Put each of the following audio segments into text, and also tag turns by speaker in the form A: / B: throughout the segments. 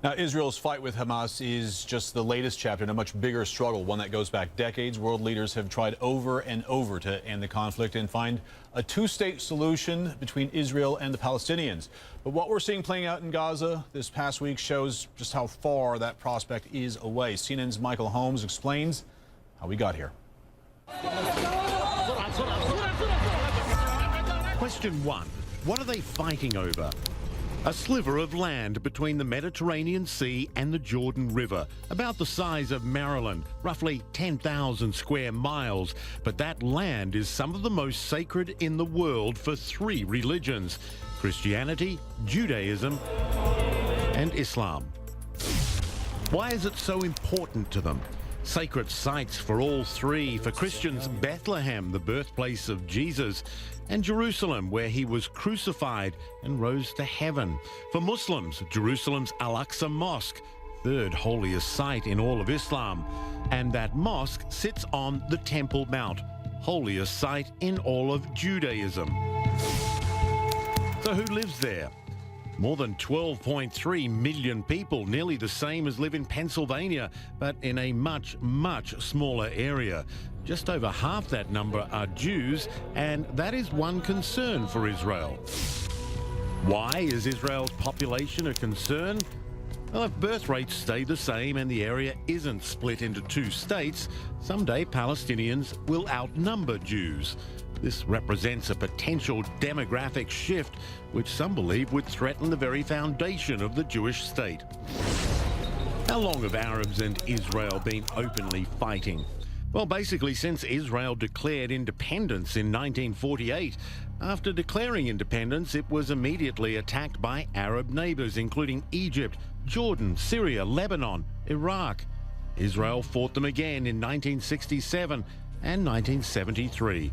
A: Now, Israel's fight with Hamas is just the latest chapter in a much bigger struggle, one that goes back decades. World leaders have tried over and over to end the conflict and find a two-state solution between Israel and the Palestinians. But what we're seeing playing out in Gaza this past week shows just how far that prospect is away. CNN's Michael Holms explains how we got here.
B: Question one, what are they fighting over? A sliver of land between the Mediterranean Sea and the Jordan River, about the size of Maryland, roughly 10,000 square miles. But that land is some of the most sacred in the world for three religions: Christianity, Judaism, and Islam. Why is it so important to them? Sacred sites for all three. For Christians, Bethlehem, the birthplace of Jesus, and Jerusalem, where he was crucified and rose to heaven. For Muslims, Jerusalem's Al-Aqsa Mosque, third holiest site in all of Islam. And that mosque sits on the Temple Mount, holiest site in all of Judaism. So who lives there? More than 12.3 million people, nearly the same as live in Pennsylvania, but in a much, much smaller area. Just over half that number are Jews, and that is one concern for Israel. Why is Israel's population a concern? Well, if birth rates stay the same and the area isn't split into two states, someday Palestinians will outnumber Jews. This represents a potential demographic shift, which some believe would threaten the very foundation of the Jewish state. How long have Arabs and Israel been openly fighting? Well, basically since Israel declared independence in 1948. After declaring independence, it was immediately attacked by Arab neighbors, including Egypt, Jordan, Syria, Lebanon, Iraq. Israel fought them again in 1967 and 1973.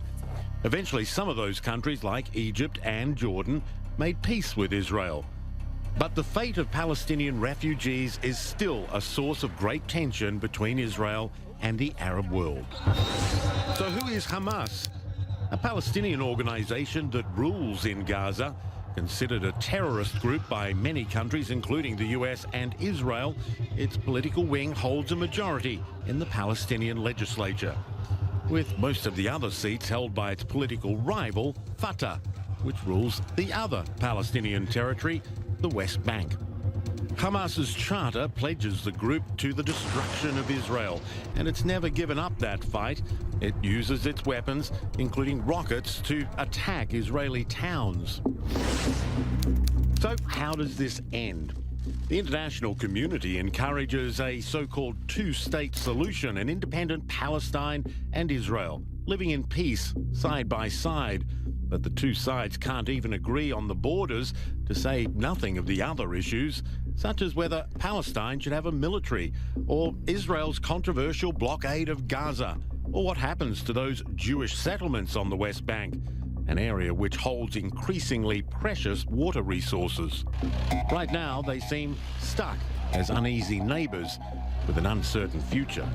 B: Eventually, some of those countries, like Egypt and Jordan, made peace with Israel. But the fate of Palestinian refugees is still a source of great tension between Israel and the Arab world. So who is Hamas? A Palestinian organization that rules in Gaza, considered a terrorist group by many countries, including the US and Israel. Its political wing holds a majority in the Palestinian legislature, with most of the other seats held by its political rival, Fatah, which rules the other Palestinian territory, the West Bank. Hamas's charter pledges the group to the destruction of Israel, and it's never given up that fight. It uses its weapons, including rockets, to attack Israeli towns. So how does this end? The international community encourages a so-called two-state solution, an independent Palestine and Israel, living in peace side by side. But the two sides can't even agree on the borders, to say nothing of the other issues, such as whether Palestine should have a military, or Israel's controversial blockade of Gaza, or what happens to those Jewish settlements on the West Bank, an area which holds increasingly precious water resources. Right now, they seem stuck as uneasy neighbors with an uncertain future.